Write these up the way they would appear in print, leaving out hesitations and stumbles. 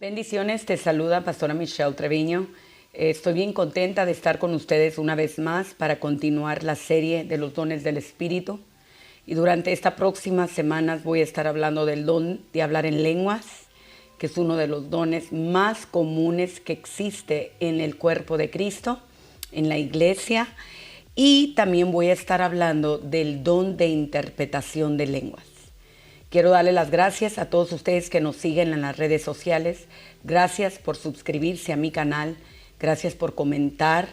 Bendiciones, te saluda Pastora Michelle Treviño. Estoy bien contenta de estar con ustedes una vez más para continuar la serie de los dones del Espíritu. Y durante estas próximas semanas voy a estar hablando del don de hablar en lenguas, que es uno de los dones más comunes que existe en el cuerpo de Cristo, en la iglesia. Y también voy a estar hablando del don de interpretación de lenguas. Quiero darle las gracias a todos ustedes que nos siguen en las redes sociales. Gracias por suscribirse a mi canal. Gracias por comentar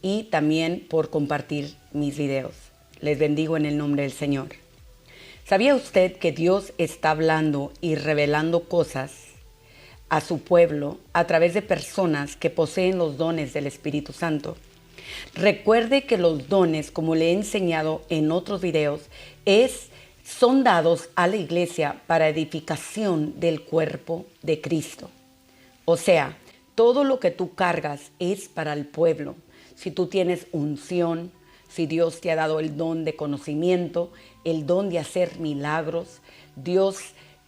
y también por compartir mis videos. Les bendigo en el nombre del Señor. ¿Sabía usted que Dios está hablando y revelando cosas a su pueblo a través de personas que poseen los dones del Espíritu Santo? Recuerde que los dones, como le he enseñado en otros videos, son dados a la iglesia para edificación del cuerpo de Cristo. O sea, todo lo que tú cargas es para el pueblo. Si tú tienes unción, si Dios te ha dado el don de conocimiento, el don de hacer milagros, Dios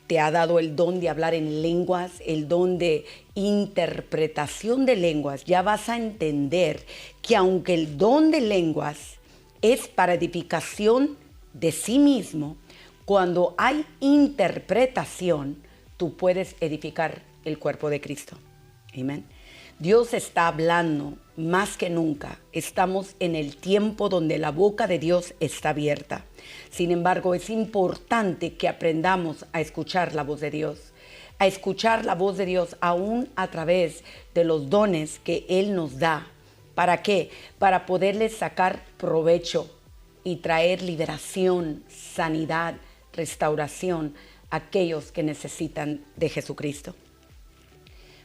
te ha dado el don de hablar en lenguas, el don de interpretación de lenguas, ya vas a entender que aunque el don de lenguas es para edificación de sí mismo, cuando hay interpretación, tú puedes edificar el cuerpo de Cristo. Amén. Dios está hablando más que nunca. Estamos en el tiempo donde la boca de Dios está abierta. Sin embargo, es importante que aprendamos a escuchar la voz de Dios. A escuchar la voz de Dios aún a través de los dones que Él nos da. ¿Para qué? Para poderles sacar provecho y traer liberación, sanidad, restauración a aquellos que necesitan de Jesucristo.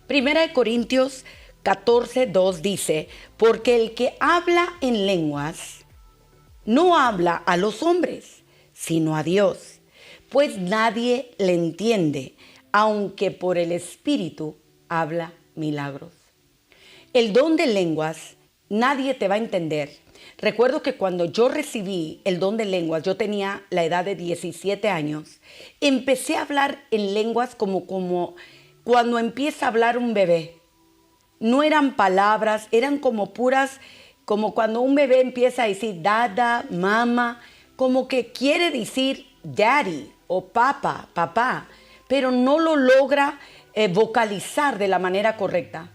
Primera de Corintios 14:2 dice, porque el que habla en lenguas no habla a los hombres, sino a Dios, pues nadie le entiende, aunque por el Espíritu habla milagros. El don de lenguas, nadie te va a entender. Recuerdo que cuando yo recibí el don de lenguas, yo tenía la edad de 17 años, empecé a hablar en lenguas como cuando empieza a hablar un bebé. No eran palabras, eran como puras, como cuando un bebé empieza a decir dada, mama, como que quiere decir daddy o papá, pero no lo logra vocalizar de la manera correcta.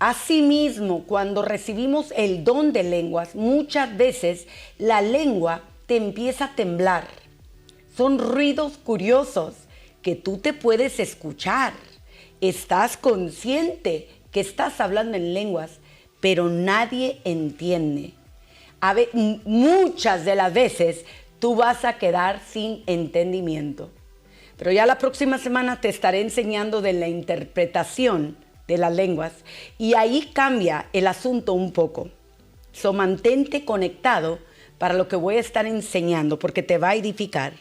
Asimismo, cuando recibimos el don de lenguas, muchas veces la lengua te empieza a temblar. Son ruidos curiosos que tú te puedes escuchar. Estás consciente que estás hablando en lenguas, pero nadie entiende. Muchas de las veces tú vas a quedar sin entendimiento. Pero ya la próxima semana te estaré enseñando de la interpretación de las lenguas y ahí cambia el asunto un poco. Mantente conectado para lo que voy a estar enseñando porque te va a edificar.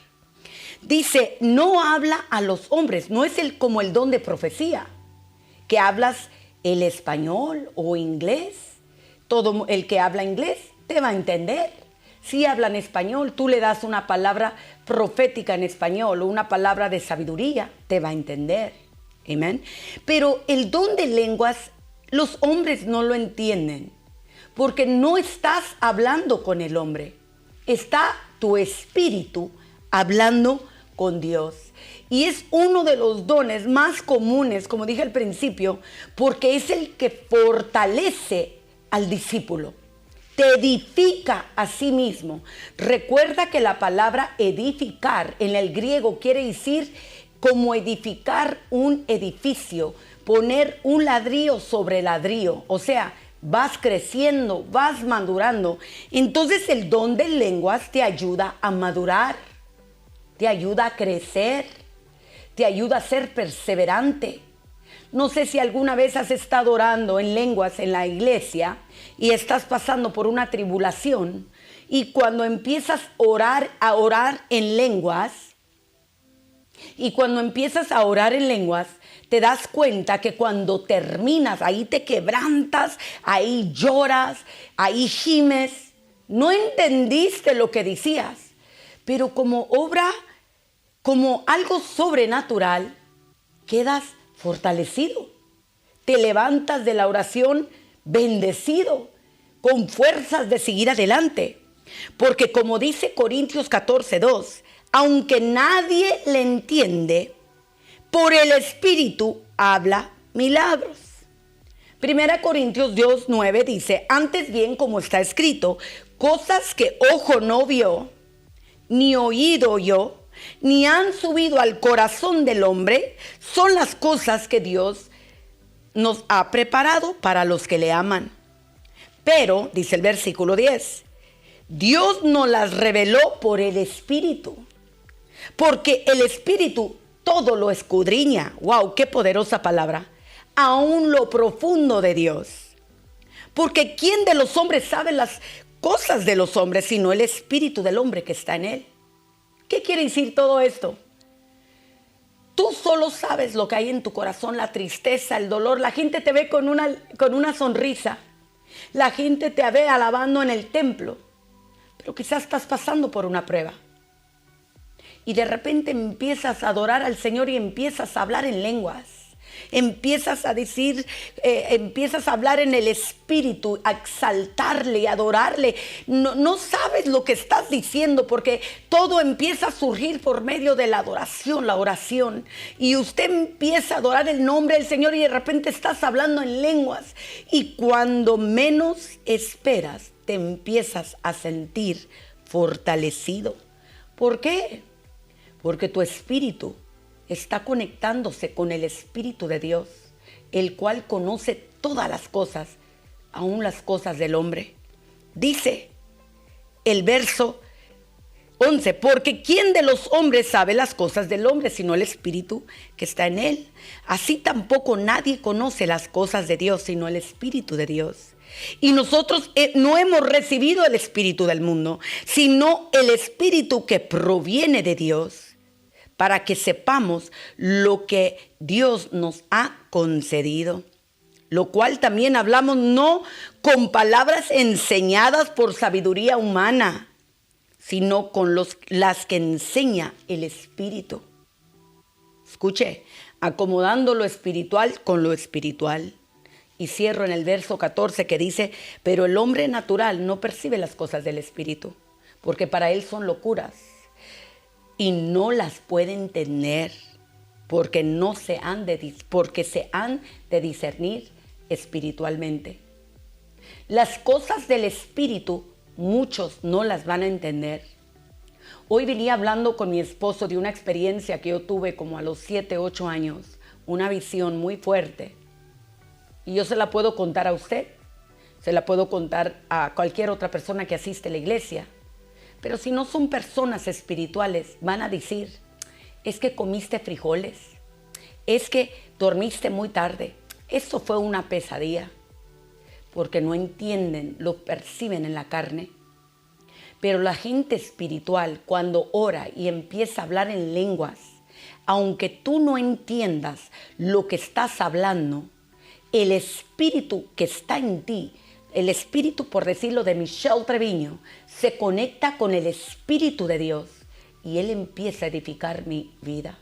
Dice, no habla a los hombres, no es como el don de profecía, que hablas el español o inglés. Todo el que habla inglés te va a entender. Si hablan español, tú le das una palabra profética en español o una palabra de sabiduría, te va a entender. Amén. Pero el don de lenguas, los hombres no lo entienden, porque no estás hablando con el hombre. Está tu espíritu hablando con Dios. Y es uno de los dones más comunes, como dije al principio, porque es el que fortalece al discípulo. Te edifica a sí mismo. Recuerda que la palabra edificar en el griego quiere decir como edificar un edificio, poner un ladrillo sobre ladrillo. O sea, vas creciendo, vas madurando. Entonces el don de lenguas te ayuda a madurar, te ayuda a crecer, te ayuda a ser perseverante. No sé si alguna vez has estado orando en lenguas en la iglesia y estás pasando por una tribulación y cuando empiezas a orar en lenguas, te das cuenta que cuando terminas, ahí te quebrantas, ahí lloras, ahí gimes. No entendiste lo que decías, pero como algo sobrenatural, quedas fortalecido. te levantas de la oración bendecido, con fuerzas de seguir adelante. Porque como dice Corintios 14:2, aunque nadie le entiende, por el Espíritu habla milagros. 1 Corintios 2:9 dice, antes bien, como está escrito, cosas que ojo no vio, ni oído oyó, ni han subido al corazón del hombre, son las cosas que Dios nos ha preparado para los que le aman. Pero, dice el versículo 10, Dios nos las reveló por el Espíritu, porque el Espíritu todo lo escudriña. ¡Wow! ¡Qué poderosa palabra! Aún lo profundo de Dios. Porque ¿quién de los hombres sabe las cosas de los hombres sino el Espíritu del hombre que está en él? ¿Qué quiere decir todo esto? Tú solo sabes lo que hay en tu corazón, la tristeza, el dolor. La gente te ve con una sonrisa. La gente te ve alabando en el templo. Pero quizás estás pasando por una prueba. Y de repente empiezas a adorar al Señor y empiezas a hablar en lenguas. Empiezas a decir, empiezas a hablar en el Espíritu, a exaltarle, a adorarle. No sabes lo que estás diciendo porque todo empieza a surgir por medio de la adoración, la oración. Y usted empieza a adorar el nombre del Señor y de repente estás hablando en lenguas. Y cuando menos esperas, te empiezas a sentir fortalecido. ¿Por qué? Porque tu espíritu está conectándose con el Espíritu de Dios, el cual conoce todas las cosas, aún las cosas del hombre. Dice el verso 11, porque ¿quién de los hombres sabe las cosas del hombre sino el Espíritu que está en él? Así tampoco nadie conoce las cosas de Dios sino el Espíritu de Dios. Y nosotros no hemos recibido el espíritu del mundo, sino el Espíritu que proviene de Dios, para que sepamos lo que Dios nos ha concedido. Lo cual también hablamos no con palabras enseñadas por sabiduría humana, sino con las que enseña el Espíritu. Escuche, acomodando lo espiritual con lo espiritual. Y cierro en el verso 14 que dice, pero el hombre natural no percibe las cosas del Espíritu, porque para él son locuras. Y no las puede entender porque se han de discernir espiritualmente. Las cosas del Espíritu muchos no las van a entender. Hoy venía hablando con mi esposo de una experiencia que yo tuve como a los 7, 8 años, una visión muy fuerte. Y yo se la puedo contar a usted, se la puedo contar a cualquier otra persona que asiste a la iglesia. Pero si no son personas espirituales, van a decir, es que comiste frijoles, es que dormiste muy tarde, eso fue una pesadilla, porque no entienden, lo perciben en la carne. Pero la gente espiritual, cuando ora y empieza a hablar en lenguas, aunque tú no entiendas lo que estás hablando, el espíritu que está en ti, el espíritu, por decirlo, de Michelle Treviño, se conecta con el Espíritu de Dios y Él empieza a edificar mi vida.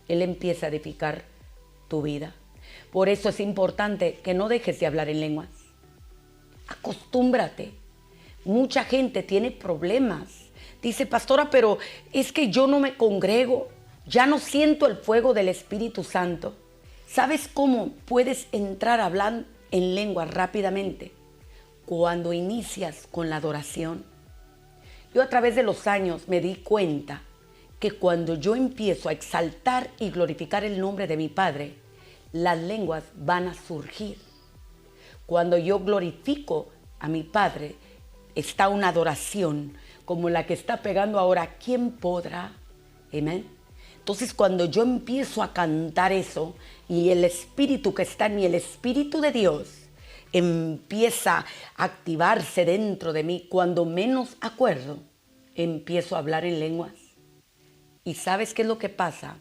Él empieza a edificar tu vida. Por eso es importante que no dejes de hablar en lenguas. Acostúmbrate. Mucha gente tiene problemas. Dice, pastora, pero es que yo no me congrego. Ya no siento el fuego del Espíritu Santo. ¿Sabes cómo puedes entrar a hablar en lenguas rápidamente? Cuando inicias con la adoración. Yo a través de los años me di cuenta que cuando yo empiezo a exaltar y glorificar el nombre de mi Padre, las lenguas van a surgir. Cuando yo glorifico a mi Padre, está una adoración como la que está pegando ahora. ¿Quién podrá? Amén. Entonces cuando yo empiezo a cantar eso y el Espíritu que está en mí, el Espíritu de Dios, empieza a activarse dentro de mí, cuando menos acuerdo, empiezo a hablar en lenguas. ¿Y sabes qué es lo que pasa?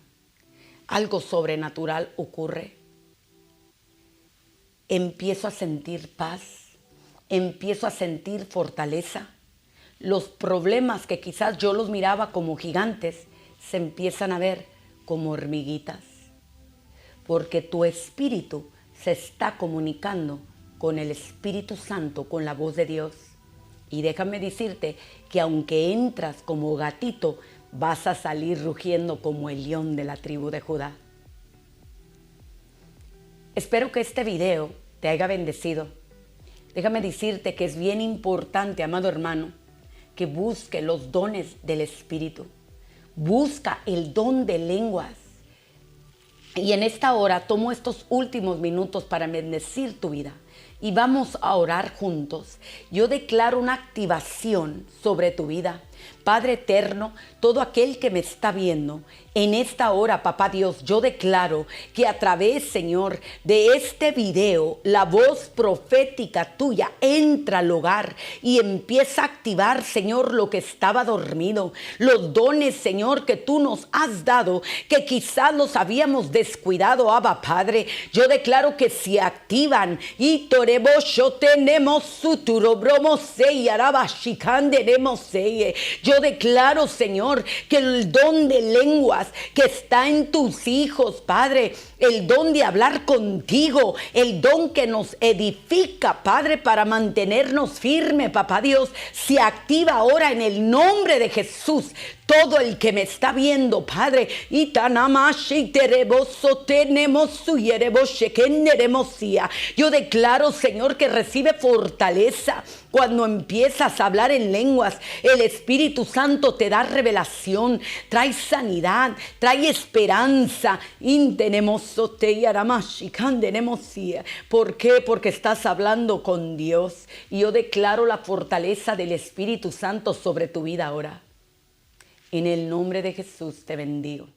Algo sobrenatural ocurre. Empiezo a sentir paz, empiezo a sentir fortaleza. Los problemas que quizás yo los miraba como gigantes, se empiezan a ver como hormiguitas. Porque tu espíritu se está comunicando con el Espíritu Santo, con la voz de Dios. Y déjame decirte que aunque entras como gatito, vas a salir rugiendo como el león de la tribu de Judá. Espero que este video te haya bendecido. Déjame decirte que es bien importante, amado hermano, que busque los dones del Espíritu. Busca el don de lenguas. Y en esta hora tomo estos últimos minutos para bendecir tu vida. Y vamos a orar juntos. Yo declaro una activación sobre tu vida. Padre eterno, todo aquel que me está viendo, en esta hora, papá Dios, yo declaro que a través, Señor, de este video, la voz profética tuya entra al hogar y empieza a activar, Señor, lo que estaba dormido. Los dones, Señor, que tú nos has dado, que quizás los habíamos descuidado, Abba Padre. Yo declaro que se activan y yo tenemos suturo bromo sei arabashikanderemos sei. Yo declaro, Señor, que el don de lenguas que está en tus hijos, Padre, el don de hablar contigo, el don que nos edifica, Padre, para mantenernos firmes, papá Dios, se activa ahora en el nombre de Jesús. Todo el que me está viendo, Padre, yo declaro, Señor, que recibe fortaleza cuando empiezas a hablar en lenguas. El Espíritu Santo te da revelación, trae sanidad, trae esperanza. ¿Por qué? Porque estás hablando con Dios. Y yo declaro la fortaleza del Espíritu Santo sobre tu vida ahora. En el nombre de Jesús te bendigo.